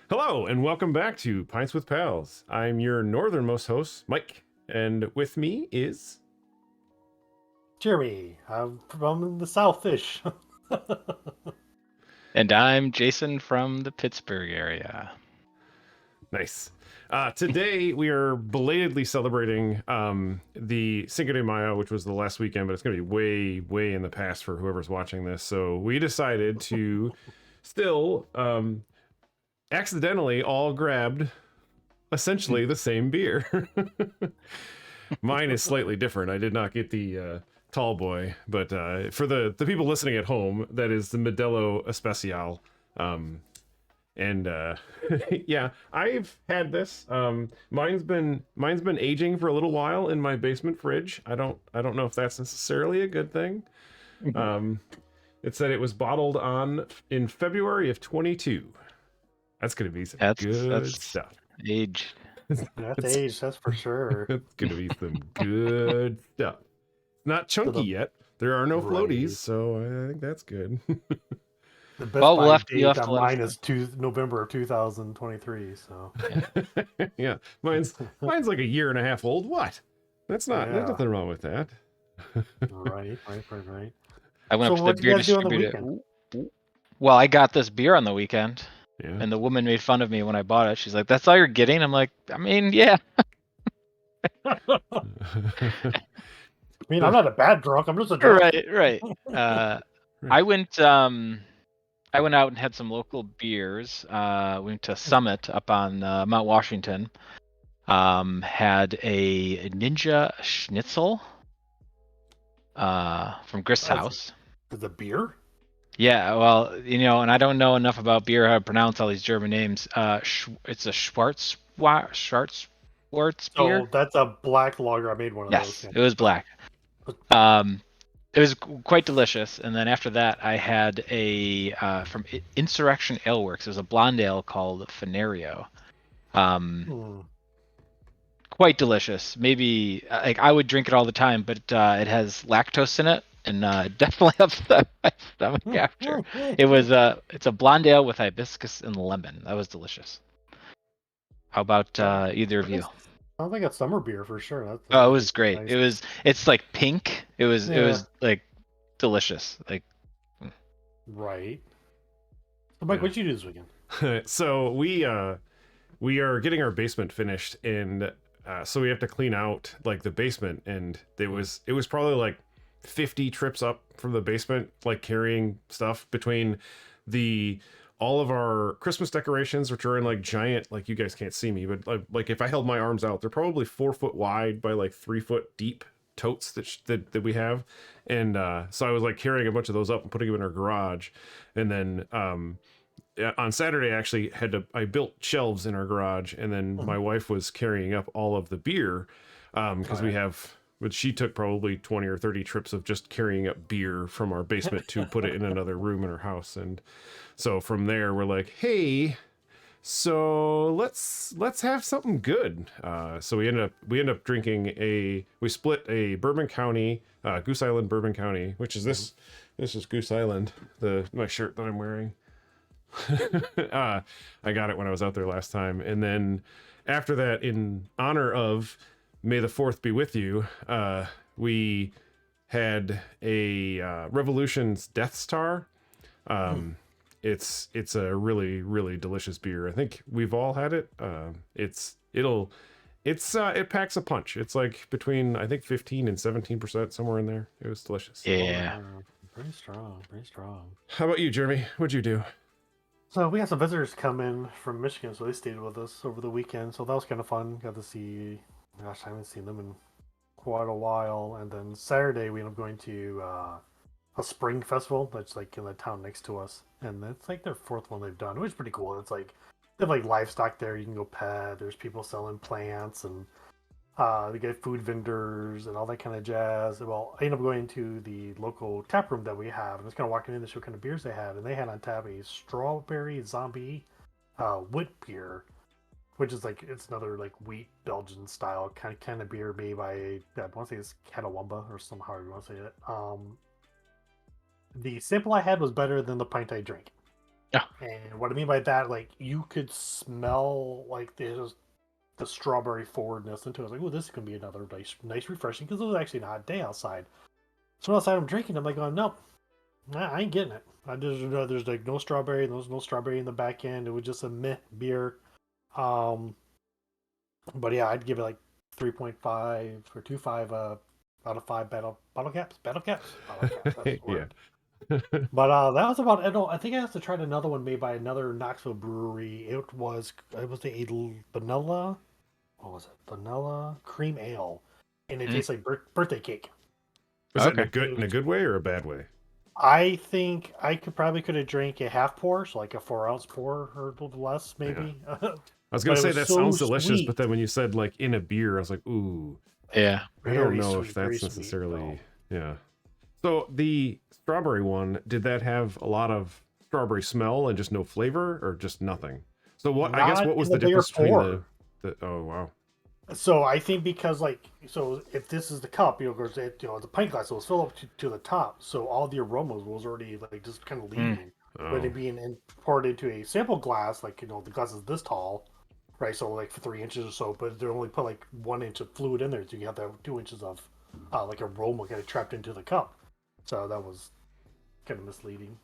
Hello, and welcome back to Pints with Pals. I'm your northernmost host, Mike, and with me is... Jeremy, I'm from the South-ish. And I'm Jason from the Pittsburgh area. Nice. Today, we are belatedly celebrating the Cinco de Mayo, which was the last weekend, but it's going to be way, way in the past for whoever's watching this. So we decided to still accidentally all grabbed essentially the same beer. Mine is slightly different. I did not get the tall boy, but for the people listening at home, that is the Modelo Especial. And yeah, I've had this. Mine's been aging for a little while in my basement fridge. I don't know if that's necessarily a good thing. It said it was bottled in February of 22. That's gonna be some good stuff. Age. That's age, that's for sure. It's gonna be some good stuff. Not chunky yet. There are no floaties, so I think that's good. The best date on mine is November of 2023. So yeah, mine's like a year and a half old. What? There's nothing wrong with that. Right. I went up to the beer distributor. Well, I got this beer on the weekend, and the woman made fun of me when I bought it. She's like, "That's all you're getting?" I'm like, "I mean, yeah." I mean, I'm not a bad drunk. I'm just a drunk. Right. I went out and had some local beers. Went to Summit up on Mount Washington. Had a Ninja Schnitzel from Grist's house. The beer? Yeah, well, and I don't know enough about beer how to pronounce all these German names. It's a Schwarz beer. Oh, that's a black lager. I made one of those. Yes, it was black. It was quite delicious. And then after that, I had a from Insurrection Ale Works. It was a blonde ale called Fenario. Quite delicious. Maybe like I would drink it all the time, but it has lactose in it, and definitely upset my stomach after. It's a blonde ale with hibiscus and lemon. That was delicious. How about either of you? Sounds like a summer beer for sure. It was great. Nice. It's like pink. It was like delicious. Like right. So Mike, what'd you do this weekend? So we are getting our basement finished, and so we have to clean out like the basement, and it was probably like 50 trips up from the basement, like carrying stuff between all of our Christmas decorations, which are in like giant, like you guys can't see me, but like if I held my arms out, they're probably 4 foot wide by like 3 foot deep totes that we have. And so I was like carrying a bunch of those up and putting them in our garage. And then on Saturday, I built shelves in our garage, and then my wife was carrying up all of the beer because but she took probably 20 or 30 trips of just carrying up beer from our basement to put it in another room in her house. And so from there, we're like, hey, so let's have something good. So we end up drinking we split a Bourbon County, Goose Island Bourbon County, which is this is Goose Island, my shirt that I'm wearing. I got it when I was out there last time. And then after that, in honor of May the 4th be with you, we had a Revolution's Death Star. It's a really, really delicious beer. I think we've all had it. It packs a punch. It's like between, I think, 15 and 17%, somewhere in there. It was delicious. Yeah. Pretty strong. How about you, Jeremy? What'd you do? So we had some visitors come in from Michigan, so they stayed with us over the weekend. So that was kind of fun. Got to see, gosh, I haven't seen them in quite a while. And then Saturday we ended up going to a spring festival that's like in the town next to us, and it's like their 4th one they've done. It was pretty cool. It's like they have like livestock there. You can go pet. There's people selling plants, and they get food vendors and all that kind of jazz. Well, I ended up going to the local tap room that we have, and I was kind of walking in to show what kind of beers they had, and they had on tap a strawberry zombie wit beer, which is like, it's another like wheat Belgian style kind of beer made by I want to say it's Catawamba or somehow you want to say it. The sample I had was better than the pint I drank. Oh, And what I mean by that, like you could smell like the strawberry forwardness into it. I was like, oh, this is gonna be another nice refreshing because it was actually a hot day outside. So outside I'm drinking, I'm like, going, nope, I ain't getting it. There's like no strawberry, there's no strawberry in the back end. It was just a meh beer. Um, but yeah, I'd give it like 3.5 or 2.5 out of 5 battle caps. That's the Yeah. word. But that was about. I think I have to try another one made by another Knoxville brewery. It was the vanilla. What was it? Vanilla cream ale, and it mm, tastes like birthday cake. Was that in a okay. good It in a was, good way or a bad way? I think I could have drank a half pour, so like a 4 ounce pour or a little less Yeah. maybe. I was gonna But it say was that so sounds delicious, but sweet, then when you said like in a beer, I was like, ooh, Yeah. I don't very know if sweet, very that's sweet. necessarily So yeah. So the strawberry one, did that have a lot of strawberry smell and just no flavor, or just nothing? So what? I guess not what was in the the bigger difference between the pour. Oh wow. So I think because if this is the cup, the pint glass, it was filled up to the top, so all the aromas was already like just kind of Mm, leaving. But Oh it being poured into a sample glass, like the glass is this tall, right? So like for 3 inches or so, but they only put like 1 inch of fluid in there, so you have that 2 inches of like aroma kind of trapped into the cup. So that was kind of misleading.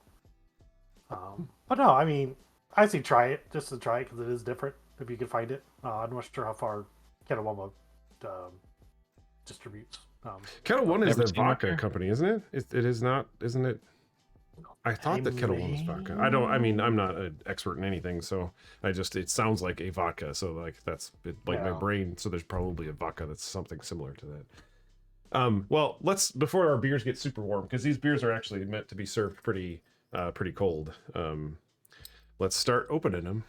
But no, I mean, I say try it just to try it because it is different if you can find it. I'm not sure how far Kenawama distributes. Kettle One But is never the seen one vodka here. company, isn't it? It is not, isn't it? I they thought that Kettle One was vodka. I don't. I mean, may, I'm not an expert in anything, so it sounds like a vodka. So like that's it, like my yeah. brain. So there's probably a vodka that's something similar to that. Well, let's before our beers get super warm because these beers are actually meant to be served pretty cold. Let's start opening them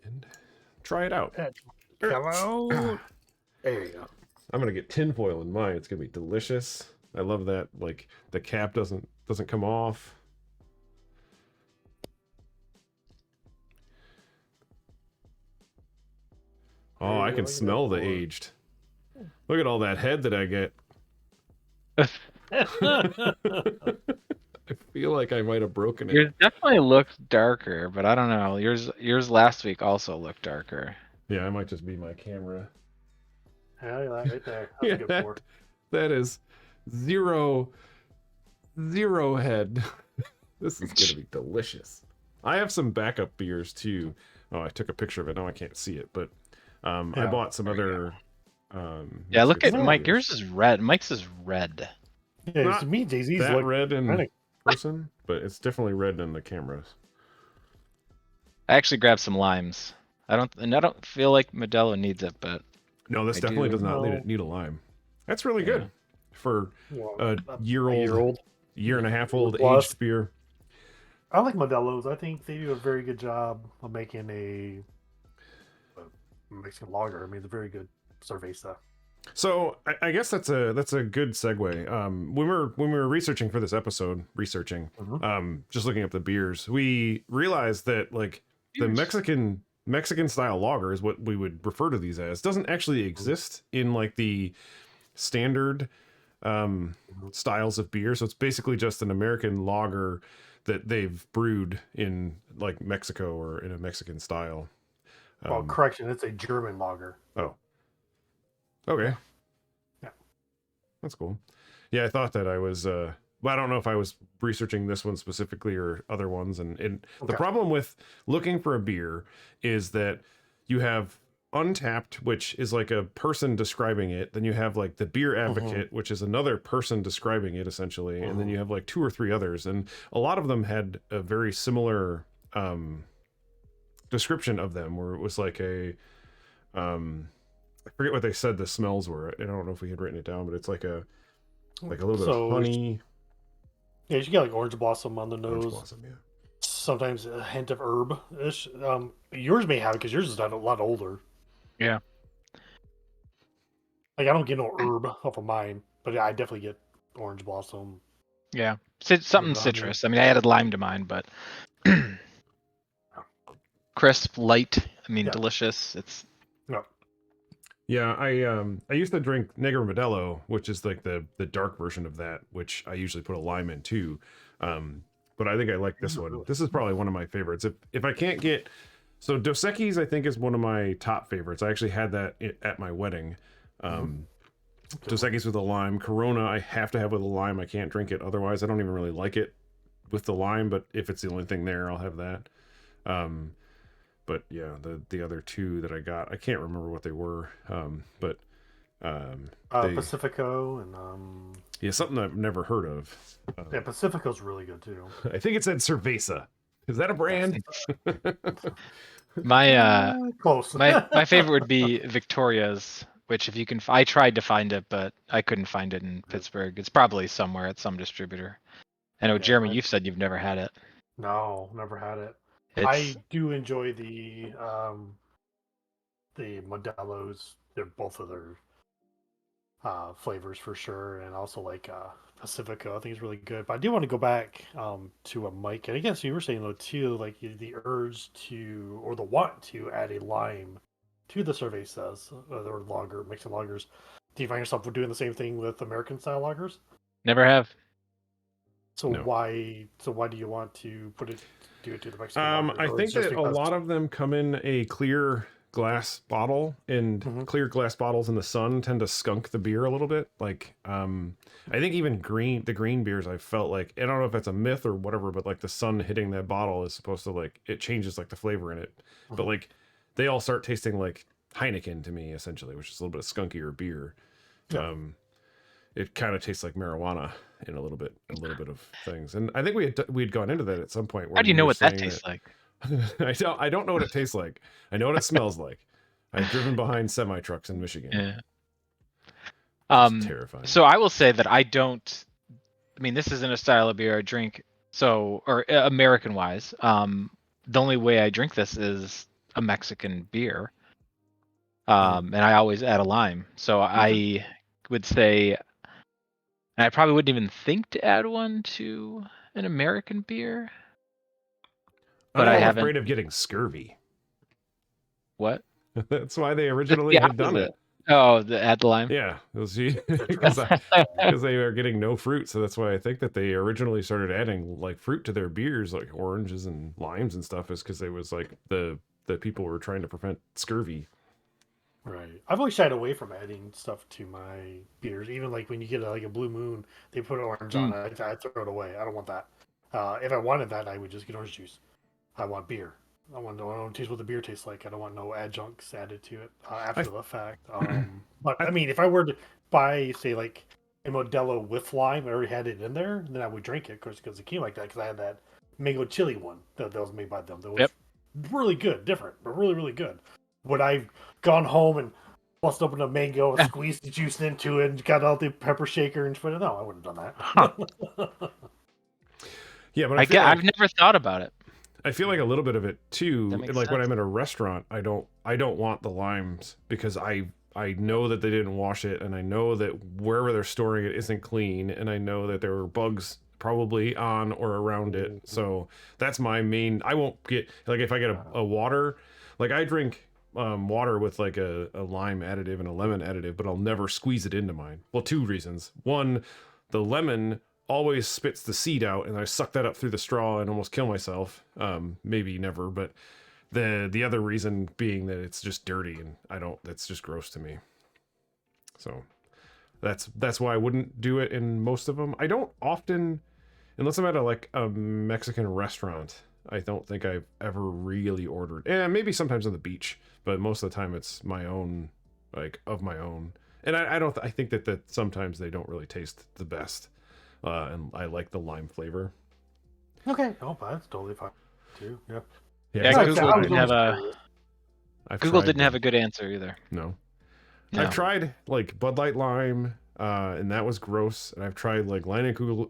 and try it out. Come out. There you go. I'm gonna get tinfoil in mine. It's gonna be delicious. I love that. Like the cap doesn't come off. Oh, There I you go. can Look at that smell the pour. aged. Look at all that head that I get. I feel like I might have broken it. Yours definitely looks darker, but I don't know. Yours last week also looked darker. Yeah, I might just be my camera. Yeah, look at that right there. That's a Yeah, good pour. that is zero head. This is gonna be delicious. I have some backup beers too. Oh, I took a picture of it. Now I can't see it, but I Yeah. bought some There we go. other Yeah, look at Mexican No. Mike. beers. Yours is red. Mike's is red. Yeah, to Not me, Jay-Z's that look red kind in of. person, but it's definitely red in the cameras. I actually grabbed some limes. I don't feel like Modelo needs it, but No, this I definitely do. does not No. need a lime. That's really Yeah. good for Well, a a year old. year and a half Year old plus. aged beer. I like Modelo's. I think they do a very good job of making a Mexican lager. I mean, it's a very good cerveza. So I guess that's a good segue. When we were researching for this episode, Mm-hmm. just looking up the beers, we realized that like the Beers. Mexican style lager is what we would refer to these as doesn't actually exist in like the standard styles of beer. So it's basically just an American lager that they've brewed in like Mexico or in a Mexican style. Well, Um, correction, it's a German lager. oh, okay. Yeah. Yeah. That's cool. Yeah, I thought that I was well, I don't know if I was researching this one specifically or other ones and the Okay. problem with looking for a beer is that you have Untapped, which is like a person describing it, then you have like the Beer Advocate, which is another person describing it essentially, and then you have like two or three others, and a lot of them had a very similar description of them where it was like a I forget what they said the smells were. I don't know if we had written it down, but it's like a little bit of So honey, yeah, you get like orange blossom on the orange nose. blossom, yeah. Sometimes a hint of herb ish. Yours may have it because yours is not a lot older. Yeah. Like I don't get no herb off of mine, but yeah, I definitely get orange blossom. Yeah. Something The honey. citrus. I mean, I added lime to mine, but crisp, light. I mean, Yeah. delicious. It's No. Yeah, I used to drink Negro Modelo, which is like the dark version of that, which I usually put a lime in too. But but I think I like this one. This is probably one of my favorites. If I can't get, so Dos Equis, I think is one of my top favorites. I actually had that at my wedding. Dos Equis with a lime. Corona, I have to have with a lime. I can't drink it otherwise. I don't even really like it with the lime, but if it's the only thing there, I'll have that. But yeah, the other two that I got, I can't remember what they were. But Pacifico and yeah, something I've never heard of. yeah, Pacifico's really good too. I think it said Cerveza. Is that a brand? My Close. my favorite would be Victoria's, which if you can, I tried to find it, but I couldn't find it in Pittsburgh. It's probably somewhere at some distributor. I know, Yeah, Jeremy, you've said you've never had it. No, never had it. It's I do enjoy the Modelo's. They're both of their flavors for sure, and also like Pacifico. I think it's really good. But I do want to go back to a Mike, and I guess you were saying though too, like the urge to or the want to add a lime to the cervezas or lager, mixing lagers. Do you find yourself doing the same thing with American style lagers? never have. So No. why do you want to do it to the Mexican lager? I Or think it's just that a because- lot of them come in a clear glass bottle, and clear glass bottles in the sun tend to skunk the beer a little bit. Like, I think even the green beers, I felt like, I don't know if that's a myth or whatever, but like the sun hitting that bottle is supposed to like, it changes like the flavor in it. But like, they all start tasting like Heineken to me, essentially, which is a little bit of skunkier beer. Yeah. It kind of tastes like marijuana in a little bit of things. And I think we'd gone into that at some point. Where How do you know were what that saying tastes like? I don't know what it tastes like. I know what it smells like. I've driven behind semi trucks in Michigan. Yeah. It's terrifying. So I will say that I don't. I mean, this isn't a style of beer I drink. So, or American wise, the only way I drink this is a Mexican beer. And I always add a lime. So I would say, and I probably wouldn't even think to add one to an American beer. But I I'm haven't. afraid of getting scurvy. What? That's why they originally had done it. Oh, add the lime. Yeah, because they are getting no fruit, so that's why I think that they originally started adding like fruit to their beers, like oranges and limes and stuff, is because it was like the people were trying to prevent scurvy. Right. I've always shied away from adding stuff to my beers. Even like when you get like a Blue Moon, they put orange on it. I throw it away. I don't want that. If I wanted that, I would just get orange juice. I want beer. I want to taste what the beer tastes like. I don't want no adjuncts added to it after the fact. But I mean, if I were to buy, say, like a Modelo with lime, I already had it in there, then I would drink it because it came like that. Because I had that mango chili one that was made by them. That was really good, different, but really, really good. Would I've gone home and busted open a mango and squeezed the juice into it and got out the pepper shaker and put it? No, I wouldn't have done that. Yeah, but I've never thought about it. I feel like a little bit of it too. That makes Like when sense. I'm at a restaurant, I don't want the limes because I know that they didn't wash it, and I know that wherever they're storing it isn't clean, and I know that there were bugs probably on or around it. So that's my main. I won't get like if I get a water, like I drink water with like a lime additive and a lemon additive, but I'll never squeeze it into mine. Well, two reasons. One, the lemon always spits the seed out, and I suck that up through the straw and almost kill myself. Maybe never, but the other reason being that it's just dirty, and that's just gross to me. So that's why I wouldn't do it in most of them. I don't often, unless I'm at a Mexican restaurant, I don't think I've ever really ordered. And maybe sometimes on the beach, but most of the time it's my own, like of my own. And I think that sometimes they don't really taste the best. And I like the lime flavor. Okay. Oh, but that's totally fine too. Yeah. Yeah, Like I Google said, I was didn't have always a curious. Google didn't have a good answer either. No. No. I've tried like Bud Light lime, and that was gross. And I've tried like Leinenkugels,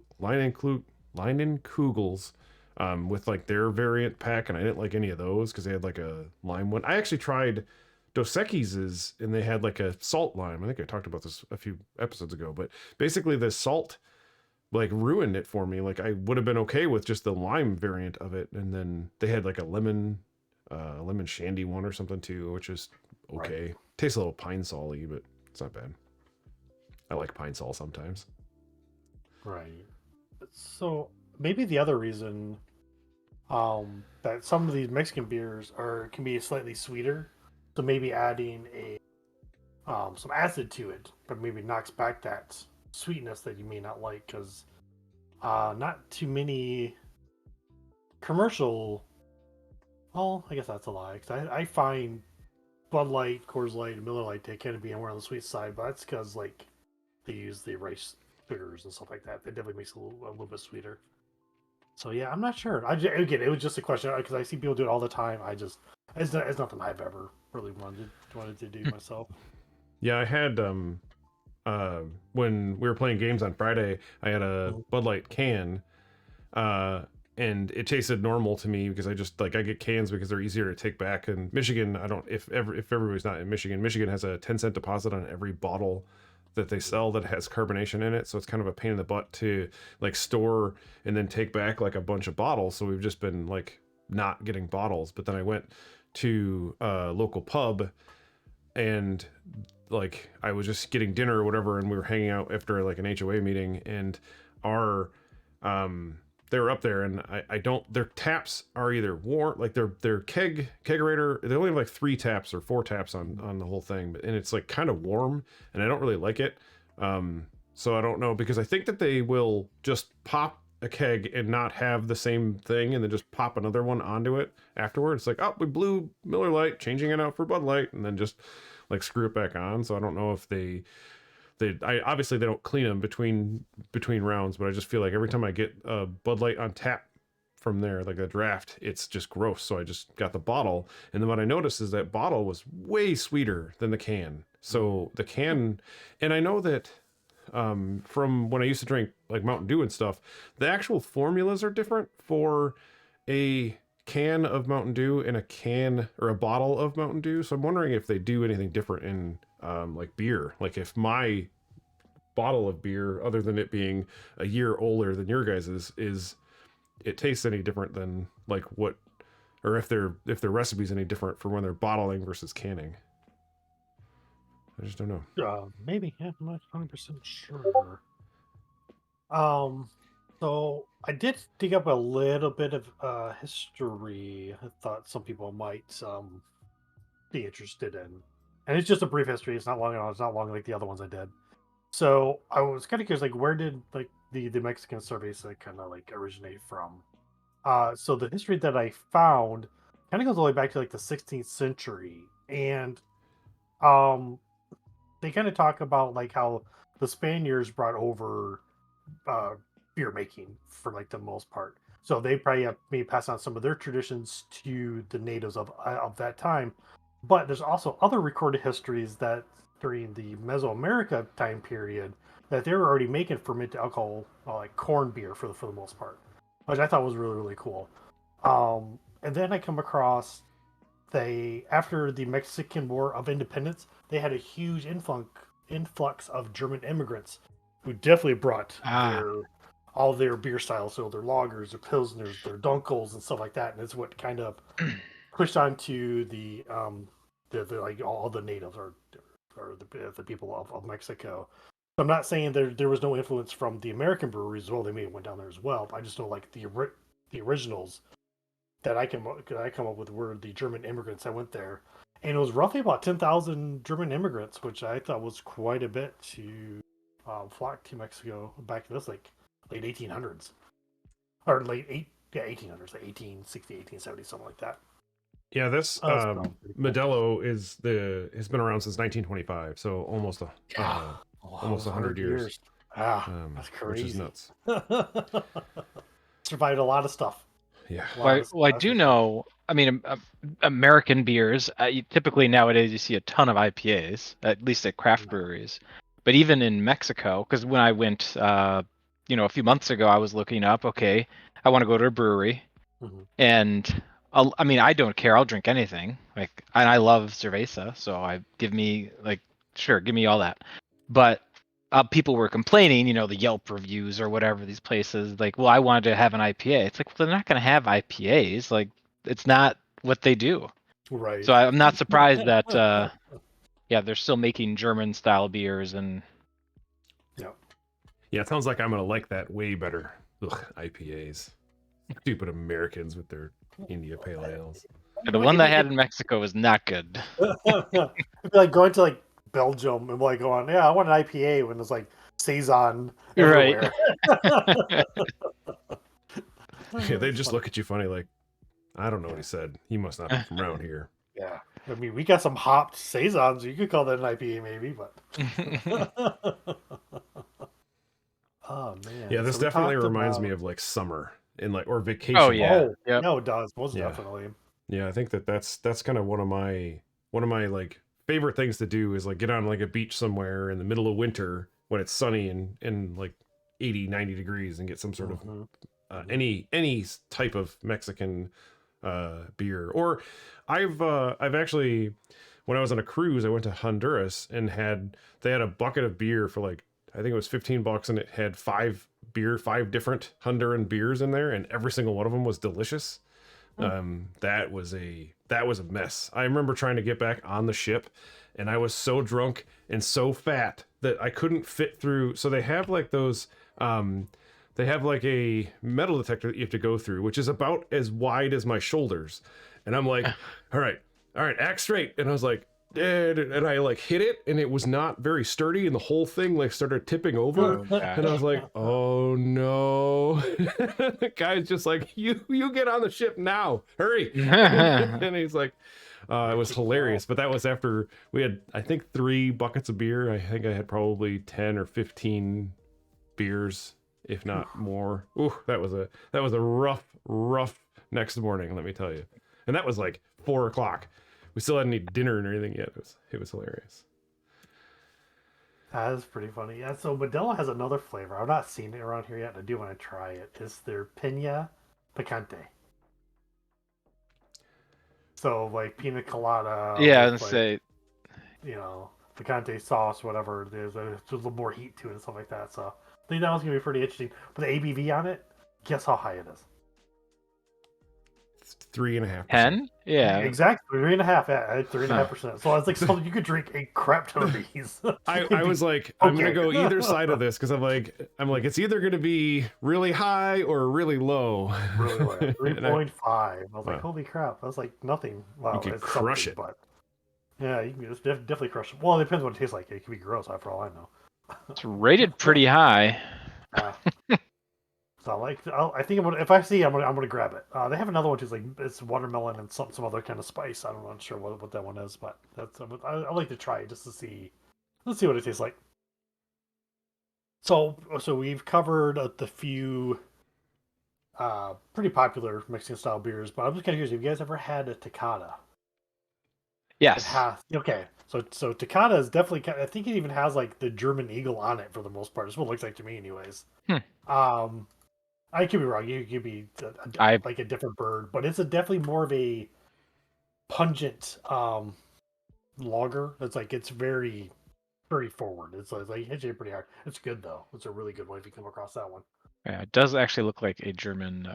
with like their variant pack, and I didn't like any of those because they had like a lime one. I actually tried Dos Equis's, and they had like a salt lime. I think I talked about this a few episodes ago, but basically the salt like ruined it for me. Like I would have been okay with just the lime variant of it, and then they had like a lemon shandy one or something too, which is okay. Right. Tastes a little pine salt-y, but it's not bad. I like pine salt sometimes. Right. So maybe the other reason that some of these Mexican beers can be slightly sweeter, so maybe adding a some acid to it, but maybe knocks back that sweetness that you may not like, because not too many commercial. Well, I guess that's a lie, because I find Bud Light, Coors Light, and Miller Lite, they kind of be more on the sweet side, but that's because like they use the rice sugars and stuff like that. That definitely makes it a little bit sweeter. So yeah, I'm not sure. Again, it was just a question because I see people do it all the time. It's nothing I've ever really wanted to do myself. Yeah, I had when we were playing games on Friday, I had a Bud Light can, uh, and it tasted normal to me because I just like I get cans because they're easier to take back. And Michigan, I don't if everybody's not in Michigan, Michigan has a 10-cent deposit on every bottle that they sell that has carbonation in it, so it's kind of a pain in the butt to like store and then take back like a bunch of bottles. So we've just been like not getting bottles. But then I went to a local pub and like I was just getting dinner or whatever, and we were hanging out after like an HOA meeting, and our they were up there, and I don't their taps are either warm, like their kegerator, they only have like 3 taps or 4 taps on the whole thing, and it's like kind of warm, and I don't really like it. So I don't know, because I think that they will just pop a keg and not have the same thing and then just pop another one onto it afterwards. It's like, oh, we blew Miller Lite, changing it out for Bud Light, and then just like screw it back on. So I don't know if they obviously they don't clean them between rounds, but I just feel like every time I get a Bud Light on tap from there, like a draft, it's just gross. So I just got the bottle, and then what I noticed is that bottle was way sweeter than the can. So the can, and I know that from when I used to drink like Mountain Dew and stuff, the actual formulas are different for a can of Mountain Dew and a can or a bottle of Mountain Dew. So I'm wondering if they do anything different in like beer. Like if my bottle of beer, other than it being a year older than your guys's, is it tastes any different than like what, or if their recipe's any different for when they're bottling versus canning. I just don't know. Maybe, yeah, I'm not 100% sure. So I did dig up a little bit of history. I thought some people might be interested in, and it's just a brief history. It's not long. It's not long like the other ones I did. So I was kind of curious, like where did like the Mexican cerveza kind of like originate from? So the history that I found kind of goes all the way back to like the 16th century, and um, they kind of talk about like how the Spaniards brought over uh, beer making for like the most part. So they probably have maybe passed on some of their traditions to the natives of that time. But there's also other recorded histories that during the Mesoamerica time period that they were already making fermented alcohol, like corn beer for the most part, which I thought was really cool. And then I come across they after the Mexican War of Independence, they had a huge influx of German immigrants who definitely brought Ah, their all their beer styles, so their lagers, their pilsners, their dunkels, and stuff like that. And it's what kind of pushed onto the like all the natives or the people of Mexico. So I'm not saying there was no influence from the American breweries as well. They may have went down there as well. But I just know like the originals that I come up with were the German immigrants that went there, and it was roughly about 10,000 German immigrants, which I thought was quite a bit to flock to Mexico back in this like late 1800s or late 1800s, like 1860, 1870, something like that. Yeah, this So pretty cool. Modelo has been around since 1925, so almost Yeah, almost 100 years. That's Which is crazy. nuts. Survived a lot of stuff. Yeah. well, I do know. I mean, American beers. Typically nowadays you see a ton of IPAs, at least at craft breweries. But even in Mexico, because when I went, a few months ago, I was looking up. Okay, I want to go to a brewery, Mhm. and I mean, I don't care. I'll drink anything. Like, and I love cerveza, so I give me like, sure, give me all that. But people were complaining, the Yelp reviews or whatever these places, like, well, I wanted to have an IPA. It's like, well, they're not going to have IPAs. Like, it's not what they do. Right. So I'm not surprised that, yeah, they're still making German style beers and Yeah. Yeah, it sounds like I'm gonna like that way better. Ugh, IPAs. Stupid Americans with their India Pale Ales. The one that I had in Mexico was not good. It'd be like going to like Belgium and like going, yeah, I want an IPA when there's like Saison Right. everywhere. Yeah, they just look at you funny like, I don't know what he said. He must not be from around here. Yeah, I mean, we got some hopped Saisons. You could call that an IPA, maybe, but. Oh man. Yeah, this So we definitely talked reminds me about- of like summer and like or vacation. Oh, yeah. Oh, Yep. no, it does most Yeah. definitely. Yeah, I think that's kind of one of my like favorite things to do is like get on like a beach somewhere in the middle of winter when it's sunny and like 80, 90 degrees and get some sort of Mhm. any type of Mexican beer. Or I've actually when I was on a cruise, I went to Honduras and they had a bucket of beer for like I think it was $15 and it had five different Honduran beers in there and every single one of them was delicious. That was a mess. I remember trying to get back on the ship and I was so drunk and so fat that I couldn't fit through. So they have like those they have like a metal detector that you have to go through, which is about as wide as my shoulders. And I'm like, all right, act straight. And I was like, and I like hit it and it was not very sturdy and the whole thing like started tipping over. Oh, gosh. And I was like, oh no. The guy's just like, you get on the ship now. Hurry. And he's like, it was hilarious. But that was after we had, I think, 3 buckets of beer. I think I had probably 10 or 15 beers, if not more. Ooh, that was a rough next morning, let me tell you. And that was like 4:00. We still hadn't eaten dinner and anything yet. It was hilarious. That is pretty funny. Yeah, so Modelo has another flavor. I've not seen it around here yet, and I do want to try it. It's their Piña Picante. So, like, pina colada. Yeah, with, and like, say you know, picante sauce, whatever. There's a little more heat to it and stuff like that. So, I think that one's going to be pretty interesting. But the ABV on it, guess how high it is? 3.5%. 10. Yeah. Exactly, 3.5. Yeah, 3.5%. So, it's like something you could drink a crap ton of these. I was like, I'm gonna Okay. go either side of this because I'm like, it's either gonna be really high or really low. Really low. And 3.5. I was like, Wow. holy crap. That's like nothing. Wow. could it's crush something, it. But yeah, you can definitely crush it. Well, it depends what it tastes like. It could be gross, for all I know. It's rated pretty high. So I think if I see, I'm gonna grab it. They have another one too. It's like it's watermelon and some other kind of spice. I'm not sure what that one is, but that's I like to try it just to see. Let's see what it tastes like. So we've covered the few pretty popular Mexican style beers, but I'm just kind of curious. Have you guys ever had a Tecate? It Yes. has. Okay. So Tecate is definitely. I think it even has like the German eagle on it for the most part. That's what it looks like to me, anyways. I could be wrong. You could be like a different bird, but it's definitely more of a pungent lager. It's very forward. It's like hits you pretty hard. It's good though. It's a really good one if you come across that one. Yeah, it does actually look like a German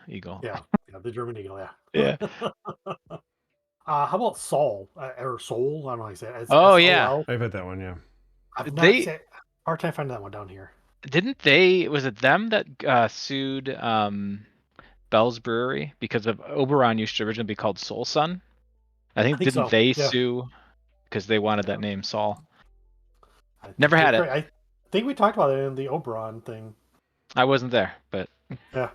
eagle. Yeah, the German eagle. Yeah. Yeah. How about Sol or Soul? I don't know how you say it. It's Oh, SOL. yeah. I've had that one, yeah. I've not They- said, hard time finding that one down here. Didn't they? Was it them that sued Bell's Brewery because of Oberon used to originally be called Soul Sun? I think think didn't so, they yeah. sue because they wanted that name Saul? I think Never had you're it. correct. I think we talked about it in the Oberon thing. I wasn't there, but Yeah.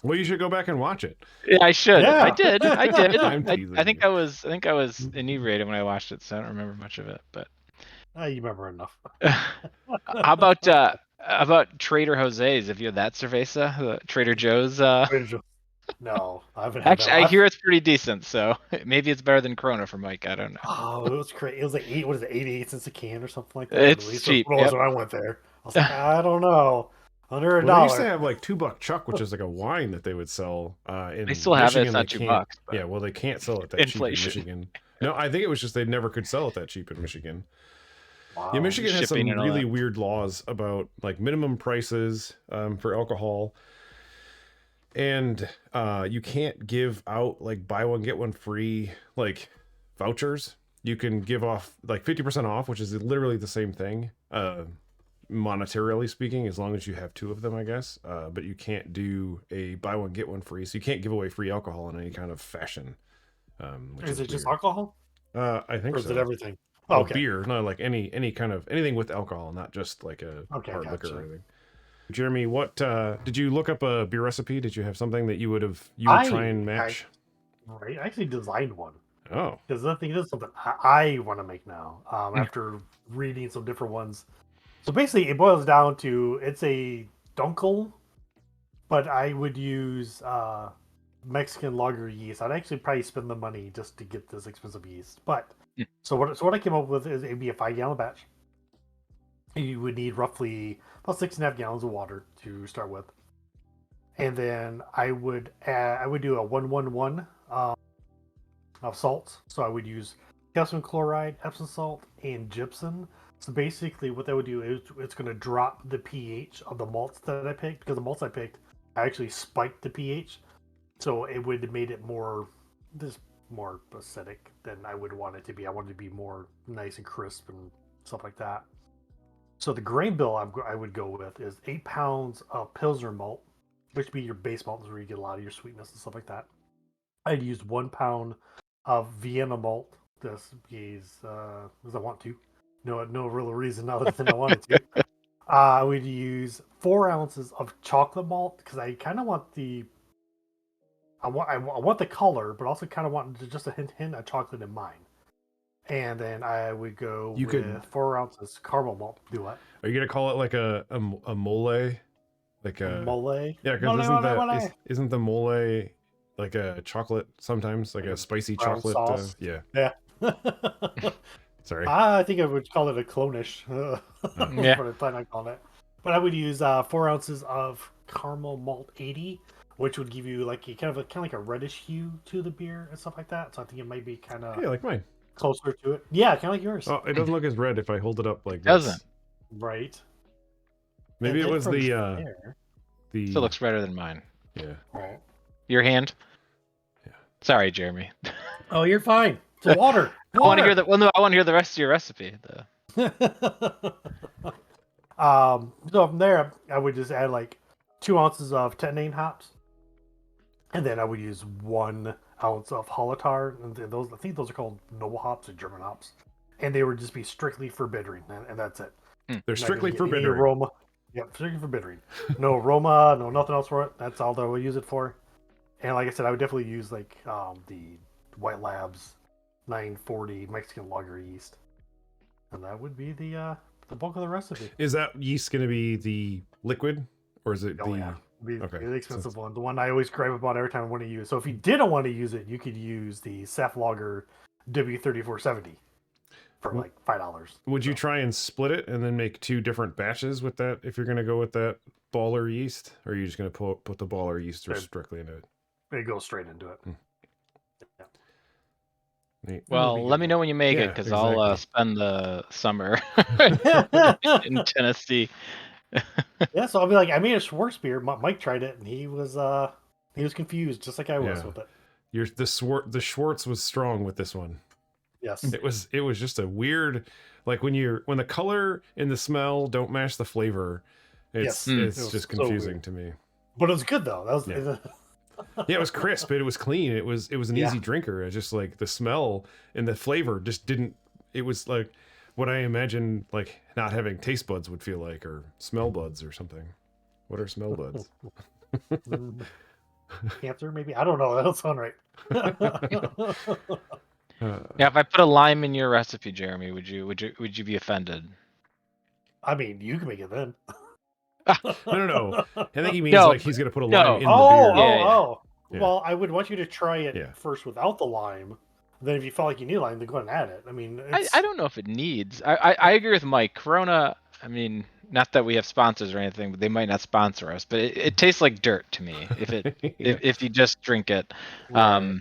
Well, you should go back and watch it. yeah, I should. Yeah. I did. I'm teasing I think you. I was inebriated when I watched it, so I don't remember much of it. But You remember enough. how about Trader Jose's? Have you had that cerveza? The Trader Joe's. No, I haven't had Actually, that. I hear it's pretty decent, so maybe it's better than Corona for Mike. I don't know. Oh, it was crazy. It was like 88 cents a can or something like that. It's At least cheap, That's what it was yep. when I went there. I was like, I don't know, under a Well, they used to dollar. have like $2 Chuck, which is like a wine that they would sell. In They still have it. Michigan, It's not they $2. can't- But Yeah, well, they can't sell it that Inflation. cheap in Michigan. No, I think it was just they never could sell it that cheap in Michigan. Wow. Yeah, Michigan has some shipping and all really that. weird laws about like minimum prices for alcohol, and you can't give out like buy one get one free like vouchers. You can give off like 50% off, which is literally the same thing. monetarily speaking, as long as you have 2 of them, I guess. But you can't do a buy one get one free, so you can't give away free alcohol in any kind of fashion. Which Is is it just weird. alcohol, I think or is it so. everything? Oh, Okay. beer, no, like any kind of anything with alcohol, not just like a Okay, hard liquor or gotcha. anything. Jeremy, what did you look up a beer recipe? Did you have something that you would try and match? I actually designed one. Oh, Because I think this is something I want to make now. Mm. After reading some different ones. So basically, it boils down to it's a dunkel, but I would use Mexican lager yeast. I'd actually probably spend the money just to get this expensive yeast. But Mm. so what I came up with is it'd be a 5-gallon batch. You would need roughly about 6.5 gallons of water to start with, and then I would do a 1-1-1 of salts. So I would use calcium chloride, Epsom salt, and gypsum. So basically, what that would do is it's going to drop the pH of the malts that I picked, because the malts I picked, I actually spiked the pH, so it would have made it more acidic than I would want it to be. I wanted it to be more nice and crisp and stuff like that. So the grain bill I would go with is 8 pounds of Pilsner malt, which would be your base malt, where you get a lot of your sweetness and stuff like that. I'd use 1 pound of Vienna malt. This is because I want to. No real reason other than I wanted to. I would use 4 ounces of chocolate malt because I kind of want I want the color, but also kind of want just a hint of chocolate in mine. And then I would go with 4 ounces caramel malt. Do what? Are you gonna call it like a mole? Like a Mole? Yeah, because isn't the mole like a chocolate sometimes, like a spicy brown chocolate? sauce? Yeah. Yeah. Sorry. I think I would call it a clonish. Yeah. What I plan on calling it. But I would use 4 ounces of caramel malt 80, which would give you like kind of like a reddish hue to the beer and stuff like that. So I think it might be kind of Hey, like mine. closer to it. Yeah, kind of like yours. Oh, it doesn't look as red if I hold it up like this. Doesn't. Right. Maybe And it then was from the there- Still looks redder than mine. yeah. Right. Your hand? Yeah. Sorry, Jeremy. Oh, you're fine. It's water. I want to hear the. Well, no, I want to hear the rest of your recipe. So from there, I would just add like 2 ounces of tenane hops, and then I would use 1 ounce of Holotar, and those I think those are called noble hops or German hops, and they would just be strictly for bittering, and that's it. They're strictly for any bittering. aroma. Yep, strictly for bittering. No aroma, no nothing else for it. That's all that I would use it for. And like I said, I would definitely use like the White Labs 940 Mexican lager yeast, and that would be the bulk of the recipe. Is that yeast going to be the liquid, or is it Oh yeah, Okay. the expensive one, the one I always gripe about every time I want to use. So if you didn't want to use it, you could use the Saf Lager W3470 for like $5. Would you try and split it and then make 2 different batches with that if you're going to go with that baller yeast, or are you just going to put the baller yeast strictly into it? It goes straight into it. Yeah. Neat. Well, let me know when you make it, Yeah, because I'll exactly. spend the summer in Tennessee. Yeah, so I'll be like, I made a Schwartz beer. Mike tried it, and he was confused, just like I was Yeah. with it. The Schwartz was strong with this one. Yes. It was just a weird, like when the color and the smell don't match the flavor, it's Yes. it's It was just so confusing weird. to me. But it was good though. That was Yeah. Yeah, it was crisp, it was clean, it was an Yeah. easy drinker. It's just like the smell and the flavor just didn't. It was like what I imagined like not having taste buds would feel like, or smell buds or something. What are smell buds? Cancer, maybe? I don't know. That don't sound right. Yeah, if I put a lime in your recipe, Jeremy, would you be offended? I mean, you can make it then. No. I think he means No, like he's gonna put a no. lime in the Oh, beer. oh. Yeah. Well, I would want you to try it Yeah. first without the lime. Then, if you felt like you need lime, then go ahead and add it. I mean, it's... I don't know if it needs. I agree with Mike. Corona. I mean, not that we have sponsors or anything, but they might not sponsor us. But it tastes like dirt to me if it Yeah. if you just drink it. Right.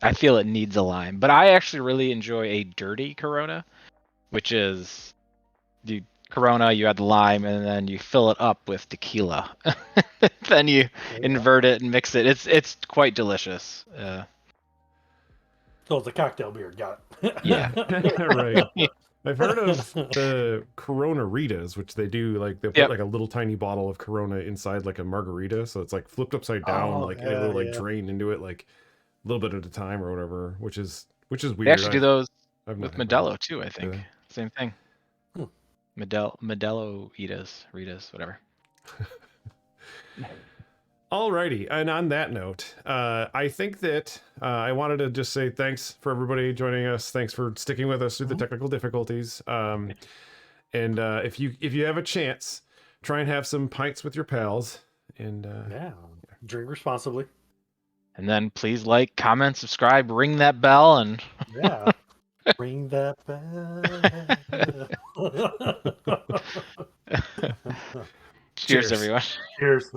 I feel it needs a lime, but I actually really enjoy a dirty Corona, which is Corona, you add the lime, and then you fill it up with tequila. Then you invert it and mix it. It's quite delicious. So it's a cocktail beer. Got it. Yeah. Right. I've heard of the Corona Ritas, which they do like they put Yep. like a little tiny bottle of Corona inside like a margarita, so it's like flipped upside down, Oh, like and yeah, it'll like yeah. drain into it like a little bit at a time or whatever, which is weird. They actually do those I've not with had that. Modelo too, I think. they? Same thing. Hmm. Modelo Ritas, whatever. Alrighty, and on that note, I think that I wanted to just say thanks for everybody joining us. Thanks for sticking with us through the technical difficulties. And if you have a chance, try and have some pints with your pals. And Yeah. Drink responsibly. And then please like, comment, subscribe, ring that bell, and Yeah. Ring that bell. cheers, everyone. Cheers.